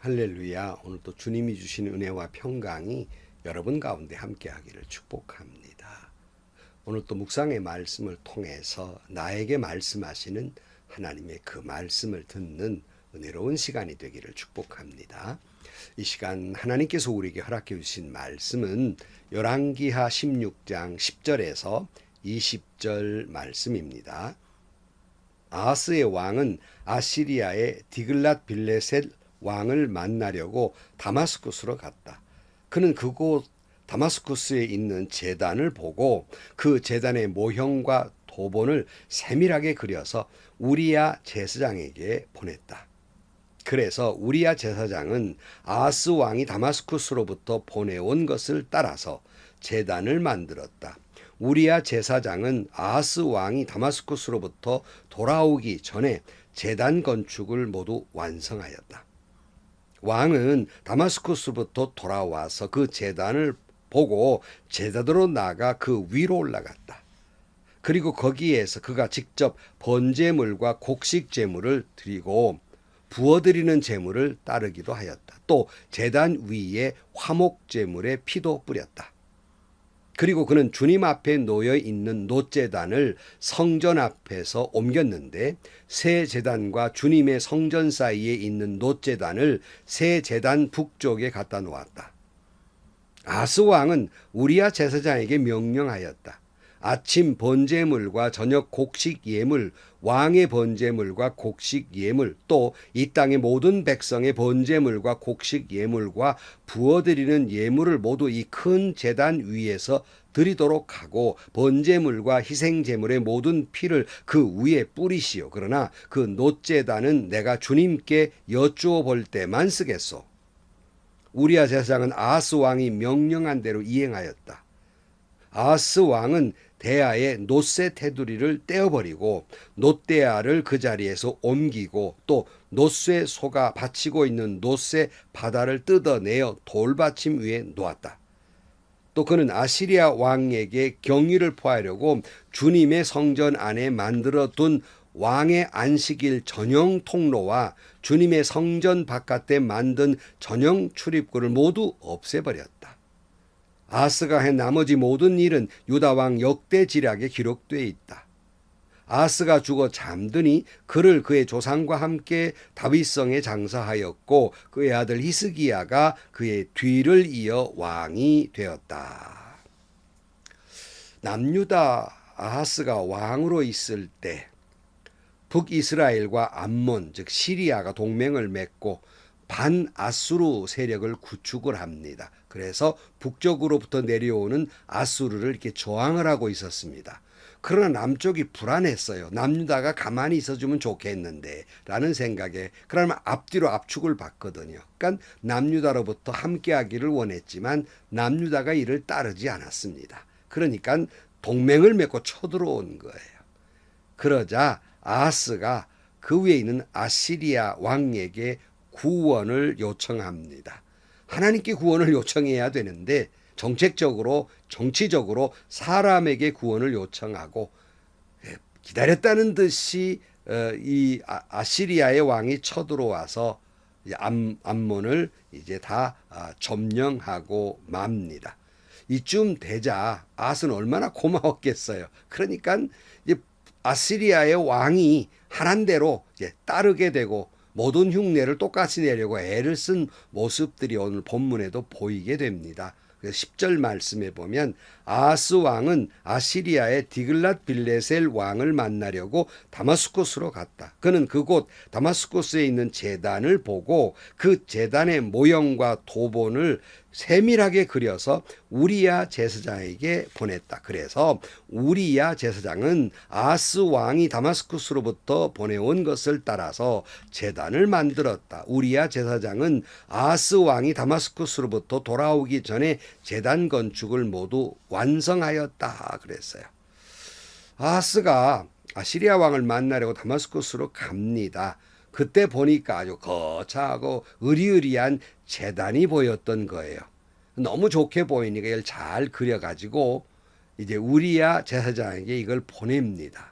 할렐루야. 오늘 또 주님이 주신 은혜와 평강이 여러분 가운데 함께하기를 축복합니다. 오늘 또 묵상의 말씀을 통해서 나에게 말씀하시는 하나님의 그 말씀을 듣는 은혜로운 시간이 되기를 축복합니다. 이 시간 하나님께서 우리에게 허락해 주신 말씀은 열왕기하 16장 10절에서 20절 말씀입니다. 아하스의 왕은 아시리아의 디글랏 빌레셋 왕을 만나려고 다마스쿠스로 갔다. 그는 그곳 다마스쿠스에 있는 제단을 보고 그 제단의 모형과 도본을 세밀하게 그려서 우리야 제사장에게 보냈다. 그래서 우리야 제사장은 아하스 왕이 다마스쿠스로부터 보내온 것을 따라서 제단을 만들었다. 우리야 제사장은 아하스 왕이 다마스쿠스로부터 돌아오기 전에 제단 건축을 모두 완성하였다. 왕은 다마스쿠스부터 돌아와서 그 제단을 보고 제단으로 나가 그 위로 올라갔다. 그리고 거기에서 그가 직접 번제물과 곡식제물을 드리고 부어드리는 제물을 따르기도 하였다. 또 제단 위에 화목제물의 피도 뿌렸다. 그리고 그는 주님 앞에 놓여 있는 놋제단을 성전 앞에서 옮겼는데 새 제단과 주님의 성전 사이에 있는 놋제단을 새 제단 북쪽에 갖다 놓았다. 아하스 왕은 우리야 제사장에게 명령하였다. 아침 번제물과 저녁 곡식 예물, 왕의 번제물과 곡식 예물, 또 이 땅의 모든 백성의 번제물과 곡식 예물과 부어드리는 예물을 모두 이 큰 제단 위에서 드리도록 하고 번제물과 희생제물의 모든 피를 그 위에 뿌리시오. 그러나 그 놋제단은 내가 주님께 여쭈어 볼 때만 쓰겠소. 우리야 제사장은 아하스 왕이 명령한 대로 이행하였다. 아하스 왕은 대야의 놋새 테두리를 떼어버리고 놋대야를 그 자리에서 옮기고 또 놋새 소가 받치고 있는 놋새 바다를 뜯어내어 돌받침 위에 놓았다. 또 그는 아시리아 왕에게 경의를 표하려고 주님의 성전 안에 만들어 둔 왕의 안식일 전용 통로와 주님의 성전 바깥에 만든 전용 출입구를 모두 없애버렸다. 아하스가 한 나머지 모든 일은 유다왕 역대지략에 기록되어 있다. 아하스가 죽어 잠드니 그를 그의 조상과 함께 다윗성에 장사하였고 그의 아들 히스기야가 그의 뒤를 이어 왕이 되었다. 남유다 아하스가 왕으로 있을 때 북이스라엘과 암몬 즉 시리아가 동맹을 맺고 반아수르 세력을 구축을 합니다. 그래서 북쪽으로부터 내려오는 아수르를 이렇게 저항을 하고 있었습니다. 그러나 남쪽이 불안했어요. 남유다가 가만히 있어주면 좋겠는데 라는 생각에 그러면 앞뒤로 압축을 받거든요. 그러니까 남유다로부터 함께하기를 원했지만 남유다가 이를 따르지 않았습니다. 그러니까 동맹을 맺고 쳐들어온 거예요. 그러자 아하스가 그 위에 있는 아시리아 왕에게 구원을 요청합니다. 하나님께 구원을 요청해야 되는데 정책적으로 정치적으로 사람에게 구원을 요청하고 기다렸다는 듯이 이 아시리아의 왕이 쳐들어와서 암몬을 이제 다 점령하고 맙니다. 이쯤 되자 아하스는 얼마나 고마웠겠어요. 그러니까 이제 아시리아의 왕이 하란 대로 이제 따르게 되고 모든 흉내를 똑같이 내려고 애를 쓴 모습들이 오늘 본문에도 보이게 됩니다. 10절 말씀에 보면 아하스 왕은 아시리아의 디글랏 빌레셀 왕을 만나려고 다마스쿠스로 갔다. 그는 그곳 다마스쿠스에 있는 제단을 보고 그 제단의 모형과 도본을 세밀하게 그려서 우리야 제사장에게 보냈다. 그래서 우리야 제사장은 아하스 왕이 다마스쿠스로부터 보내온 것을 따라서 제단을 만들었다. 우리야 제사장은 아하스 왕이 다마스쿠스로부터 돌아오기 전에 제단 건축을 모두 완성하였다 그랬어요. 아하스가 아시리아 왕을 만나려고 다마스쿠스로 갑니다. 그때 보니까 아주 거창하고 의리의리한 제단이 보였던 거예요. 너무 좋게 보이니까 이걸 잘 그려가지고 이제 우리야 제사장에게 이걸 보냅니다.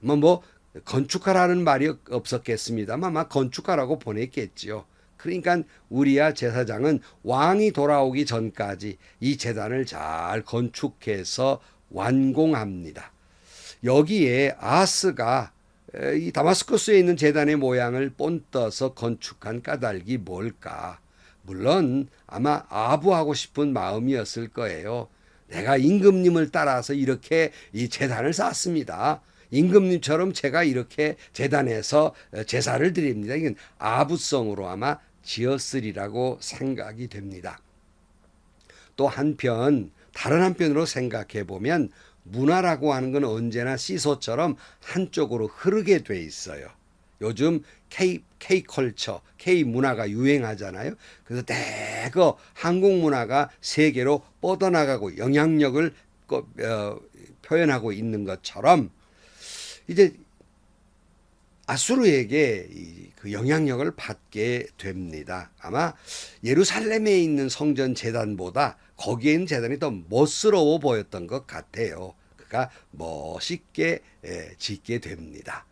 뭐 건축하라는 말이 없었겠습니다만 아마 건축하라고 보냈겠지요. 그러니까 우리야 제사장은 왕이 돌아오기 전까지 이 제단을 잘 건축해서 완공합니다. 여기에 아하스가 이 다마스커스에 있는 제단의 모양을 본떠서 건축한 까닭이 뭘까? 물론 아마 아부하고 싶은 마음이었을 거예요. 내가 임금님을 따라서 이렇게 이 제단을 쌓습니다. 임금님처럼 제가 이렇게 제단에서 제사를 드립니다. 이건 아부성으로 아마 지었으리라고 생각이 됩니다. 또 한편 다른 한편으로 생각해 보면 문화라고 하는 건 언제나 시소처럼 한쪽으로 흐르게 돼 있어요. 요즘 K컬처, K문화가 유행하잖아요. 그래서 대거 한국 문화가 세계로 뻗어나가고 영향력을 표현하고 있는 것처럼 이제 아수르에게 그 영향력을 받게 됩니다. 아마 예루살렘에 있는 성전 제단보다 거기에 있는 제단이 더 멋스러워 보였던 것 같아요. 그가 멋있게 짓게 됩니다.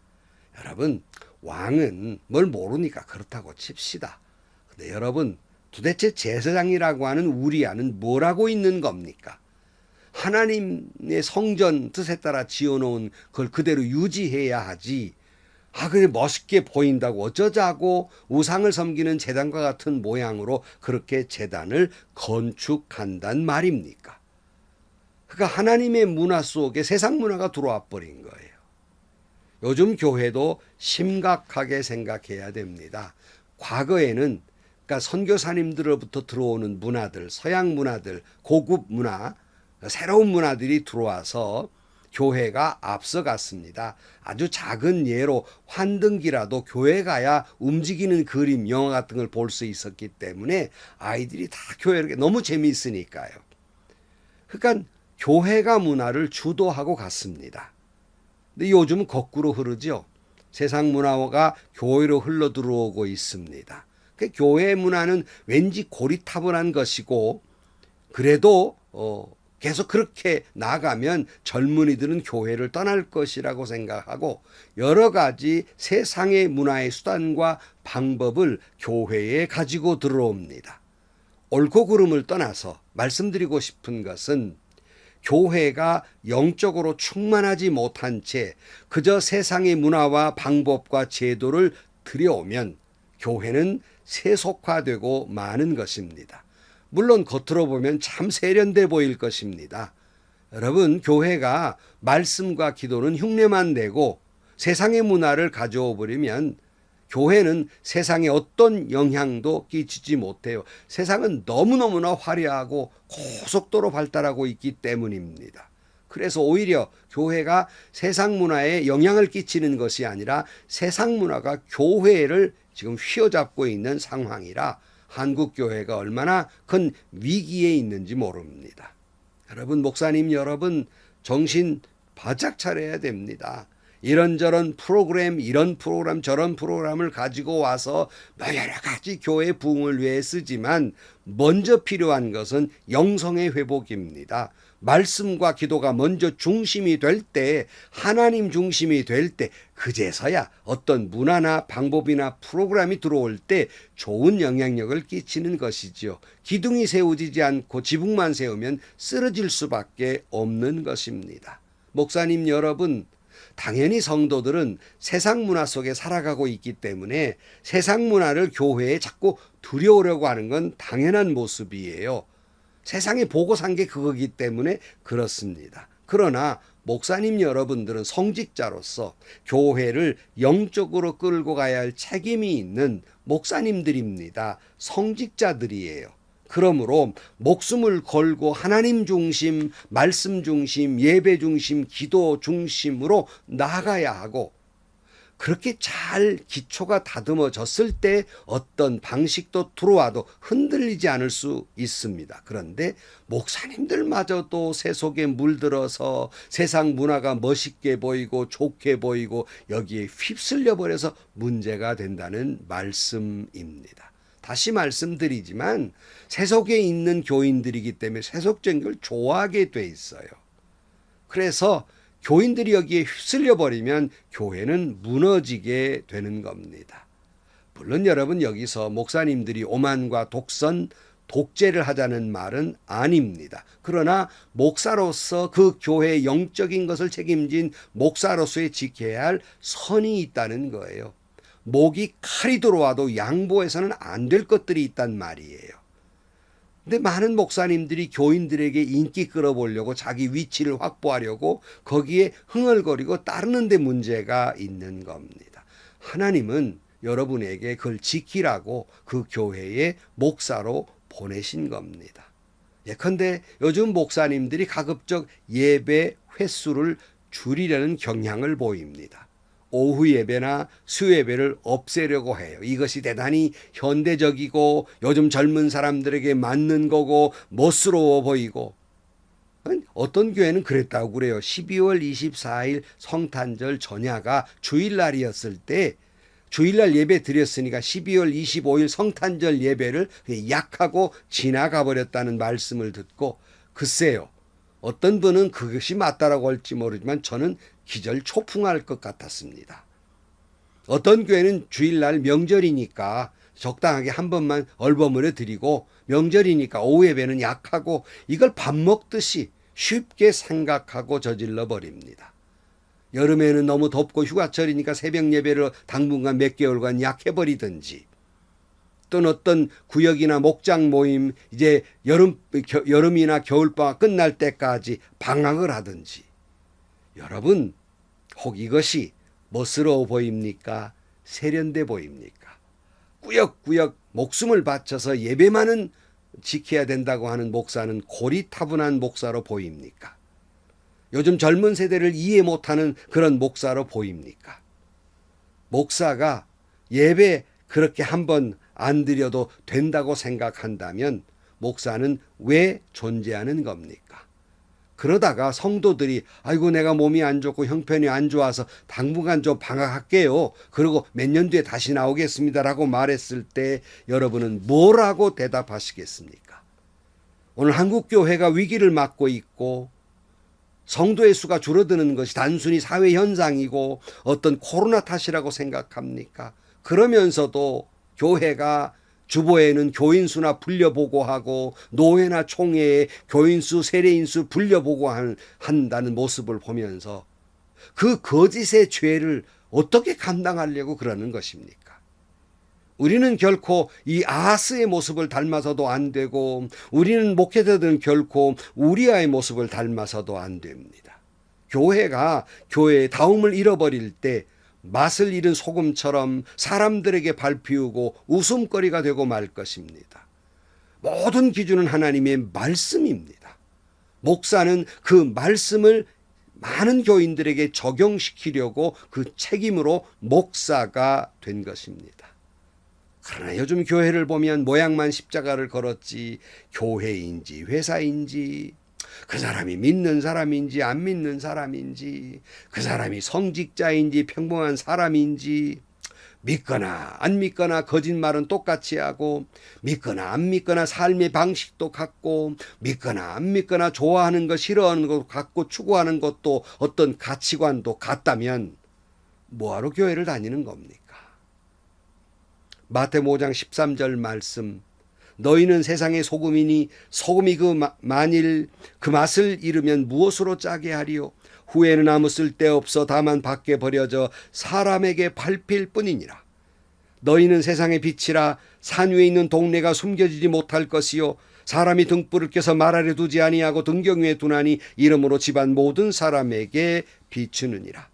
여러분, 왕은 뭘 모르니까 그렇다고 칩시다. 근데 여러분, 도대체 제사장이라고 하는 우리아는 뭘 하고 있는 겁니까? 하나님의 성전 뜻에 따라 지어놓은 그걸 그대로 유지해야 하지. 그래 멋있게 보인다고 어쩌자고 우상을 섬기는 제단과 같은 모양으로 그렇게 제단을 건축한단 말입니까? 그러니까 하나님의 문화 속에 세상 문화가 들어와 버린 거예요. 요즘 교회도 심각하게 생각해야 됩니다. 과거에는 그러니까 선교사님들로부터 들어오는 문화들, 서양 문화들, 고급 문화, 새로운 문화들이 들어와서 교회가 앞서갔습니다. 아주 작은 예로 환등기라도 교회 가야 움직이는 그림, 영화 같은 걸 볼 수 있었기 때문에 아이들이 다 교회를 너무 재미있으니까요. 그러니까 교회가 문화를 주도하고 갔습니다. 근데 요즘은 거꾸로 흐르죠. 세상 문화가 교회로 흘러 들어오고 있습니다. 그 교회 문화는 왠지 고리타분한 것이고 그래도 계속 그렇게 나가면 젊은이들은 교회를 떠날 것이라고 생각하고 여러 가지 세상의 문화의 수단과 방법을 교회에 가지고 들어옵니다. 옳고 그름을 떠나서 말씀드리고 싶은 것은 교회가 영적으로 충만하지 못한 채 그저 세상의 문화와 방법과 제도를 들여오면 교회는 세속화되고 마는 것입니다. 물론 겉으로 보면 참 세련돼 보일 것입니다. 여러분, 교회가 말씀과 기도는 흉내만 내고 세상의 문화를 가져오 버리면 교회는 세상에 어떤 영향도 끼치지 못해요. 세상은 너무너무나 화려하고 고속도로 발달하고 있기 때문입니다. 그래서 오히려 교회가 세상 문화에 영향을 끼치는 것이 아니라 세상 문화가 교회를 지금 휘어잡고 있는 상황이라 한국 교회가 얼마나 큰 위기에 있는지 모릅니다. 여러분, 목사님 여러분, 정신 바짝 차려야 됩니다. 이런저런 프로그램, 이런 프로그램, 저런 프로그램을 가지고 와서 여러 가지 교회 부흥을 위해 쓰지만 먼저 필요한 것은 영성의 회복입니다. 말씀과 기도가 먼저 중심이 될 때, 하나님 중심이 될 때, 그제서야 어떤 문화나 방법이나 프로그램이 들어올 때 좋은 영향력을 끼치는 것이지요. 기둥이 세워지지 않고 지붕만 세우면 쓰러질 수밖에 없는 것입니다. 목사님 여러분, 당연히 성도들은 세상 문화 속에 살아가고 있기 때문에 세상 문화를 교회에 자꾸 들여오려고 하는 건 당연한 모습이에요. 세상에 보고 산 게 그거기 때문에 그렇습니다. 그러나 목사님 여러분들은 성직자로서 교회를 영적으로 끌고 가야 할 책임이 있는 목사님들입니다. 성직자들이에요. 그러므로 목숨을 걸고 하나님 중심, 말씀 중심, 예배 중심, 기도 중심으로 나아가야 하고 그렇게 잘 기초가 다듬어졌을 때 어떤 방식도 들어와도 흔들리지 않을 수 있습니다. 그런데 목사님들마저도 세속에 물들어서 세상 문화가 멋있게 보이고 좋게 보이고 여기에 휩쓸려 버려서 문제가 된다는 말씀입니다. 다시 말씀드리지만 세속에 있는 교인들이기 때문에 세속적인 걸 좋아하게 돼 있어요. 그래서 교인들이 여기에 휩쓸려 버리면 교회는 무너지게 되는 겁니다. 물론 여러분 여기서 목사님들이 오만과 독선, 독재를 하자는 말은 아닙니다. 그러나 목사로서 그 교회의 영적인 것을 책임진 목사로서의 지켜야 할 선이 있다는 거예요. 목이 칼이 들어와도 양보해서는 안 될 것들이 있단 말이에요. 근데 많은 목사님들이 교인들에게 인기 끌어보려고 자기 위치를 확보하려고 거기에 흥얼거리고 따르는 데 문제가 있는 겁니다. 하나님은 여러분에게 그걸 지키라고 그 교회의 목사로 보내신 겁니다. 예컨대 요즘 목사님들이 가급적 예배 횟수를 줄이려는 경향을 보입니다. 오후 예배나 수요 예배를 없애려고 해요. 이것이 대단히 현대적이고 요즘 젊은 사람들에게 맞는 거고 멋스러워 보이고, 어떤 교회는 그랬다고 그래요. 12월 24일 성탄절 전야가 주일날이었을 때 주일날 예배 드렸으니까 12월 25일 성탄절 예배를 약하고 지나가 버렸다는 말씀을 듣고, 글쎄요, 어떤 분은 그것이 맞다라고 할지 모르지만 저는 기절초풍할 것 같았습니다. 어떤 교회는 주일날 명절이니까 적당하게 한 번만 얼버무려 드리고, 명절이니까 오후 예배는 약하고, 이걸 밥 먹듯이 쉽게 생각하고 저질러 버립니다. 여름에는 너무 덥고 휴가철이니까 새벽 예배를 당분간 몇 개월간 약해버리든지, 또는 어떤 구역이나 목장 모임 이제 여름이나 겨울방학 끝날 때까지 방학을 하든지, 여러분 혹 이것이 멋스러워 보입니까? 세련돼 보입니까? 꾸역꾸역 목숨을 바쳐서 예배만은 지켜야 된다고 하는 목사는 고리타분한 목사로 보입니까? 요즘 젊은 세대를 이해 못하는 그런 목사로 보입니까? 목사가 예배 그렇게 한번 안 드려도 된다고 생각한다면 목사는 왜 존재하는 겁니까? 그러다가 성도들이 아이고 내가 몸이 안 좋고 형편이 안 좋아서 당분간 좀 방학할게요. 그리고 몇 년 뒤에 다시 나오겠습니다라고 말했을 때 여러분은 뭐라고 대답하시겠습니까? 오늘 한국교회가 위기를 맞고 있고 성도의 수가 줄어드는 것이 단순히 사회 현상이고 어떤 코로나 탓이라고 생각합니까? 그러면서도 교회가 주보에는 교인수나 불려보고하고 노회나 총회에 교인수 세례인수 불려보고 한다는 모습을 보면서 그 거짓의 죄를 어떻게 감당하려고 그러는 것입니까? 우리는 결코 이 아하스의 모습을 닮아서도 안 되고, 우리는 목회자들은 결코 우리아의 모습을 닮아서도 안 됩니다. 교회가 교회의 다움을 잃어버릴 때 맛을 잃은 소금처럼 사람들에게 밟히우고 웃음거리가 되고 말 것입니다. 모든 기준은 하나님의 말씀입니다. 목사는 그 말씀을 많은 교인들에게 적용시키려고 그 책임으로 목사가 된 것입니다. 그러나 요즘 교회를 보면 모양만 십자가를 걸었지 교회인지 회사인지, 그 사람이 믿는 사람인지 안 믿는 사람인지, 그 사람이 성직자인지 평범한 사람인지, 믿거나 안 믿거나 거짓말은 똑같이 하고, 믿거나 안 믿거나 삶의 방식도 같고, 믿거나 안 믿거나 좋아하는 것 싫어하는 것도 같고 추구하는 것도 어떤 가치관도 같다면 뭐하러 교회를 다니는 겁니까? 마태복음 5장 13절 말씀, 너희는 세상의 소금이니 소금이 만일 그 맛을 잃으면 무엇으로 짜게 하리요? 후에는 아무 쓸데없어 다만 밖에 버려져 사람에게 밟힐 뿐이니라. 너희는 세상의 빛이라. 산 위에 있는 동네가 숨겨지지 못할 것이요 사람이 등불을 켜서 말 아래 두지 아니하고 등경 위에 두나니 이러므로 집안 모든 사람에게 비추느니라.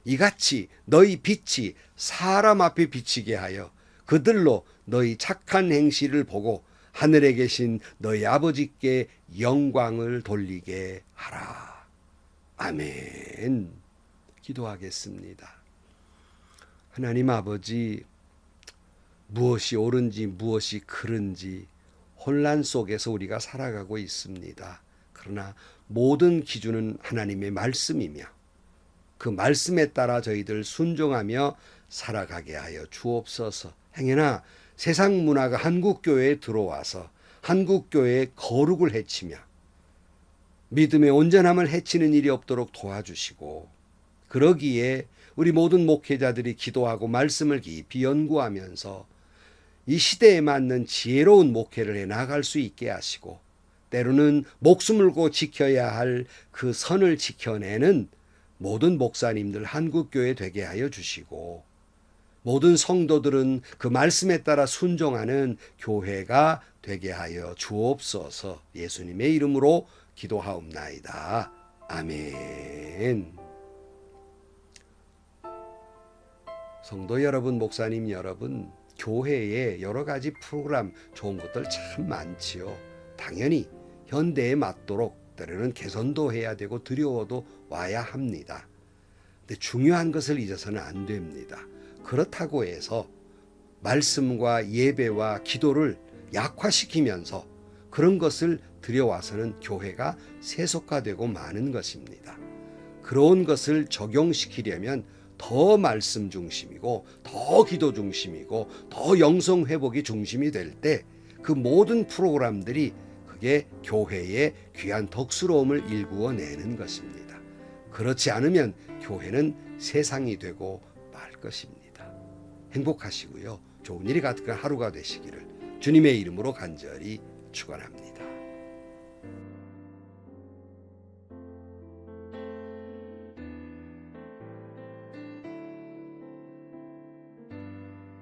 이같이 너희 빛이 사람 앞에 비치게 하여 그들로 너희 착한 행실을 보고 하늘에 계신 너희 아버지께 영광을 돌리게 하라. 아멘. 기도하겠습니다. 하나님 아버지, 무엇이 옳은지 무엇이 그른지 혼란 속에서 우리가 살아가고 있습니다. 그러나 모든 기준은 하나님의 말씀이며 그 말씀에 따라 저희들 순종하며 살아가게 하여 주옵소서. 행여나 세상 문화가 한국교회에 들어와서 한국교회의 거룩을 해치며 믿음의 온전함을 해치는 일이 없도록 도와주시고, 그러기에 우리 모든 목회자들이 기도하고 말씀을 깊이 연구하면서 이 시대에 맞는 지혜로운 목회를 해 나갈 수 있게 하시고, 때로는 목숨을 고 지켜야 할 그 선을 지켜내는 모든 목사님들 한국교회 되게 하여 주시고, 모든 성도들은 그 말씀에 따라 순종하는 교회가 되게 하여 주옵소서. 예수님의 이름으로 기도하옵나이다. 아멘. 성도 여러분, 목사님 여러분, 교회에 여러 가지 프로그램 좋은 것들 참 많지요. 당연히 현대에 맞도록 때로는 개선도 해야 되고 두려워도 와야 합니다. 근데 중요한 것을 잊어서는 안 됩니다. 그렇다고 해서 말씀과 예배와 기도를 약화시키면서 그런 것을 들여와서는 교회가 세속화되고 마는 것입니다. 그런 것을 적용시키려면 더 말씀 중심이고 더 기도 중심이고 더 영성 회복이 중심이 될 때 그 모든 프로그램들이 그게 교회의 귀한 덕스러움을 일구어내는 것입니다. 그렇지 않으면 교회는 세상이 되고 말 것입니다. 행복하시고요. 좋은 일이 가득한 하루가 되시기를 주님의 이름으로 간절히 축원합니다.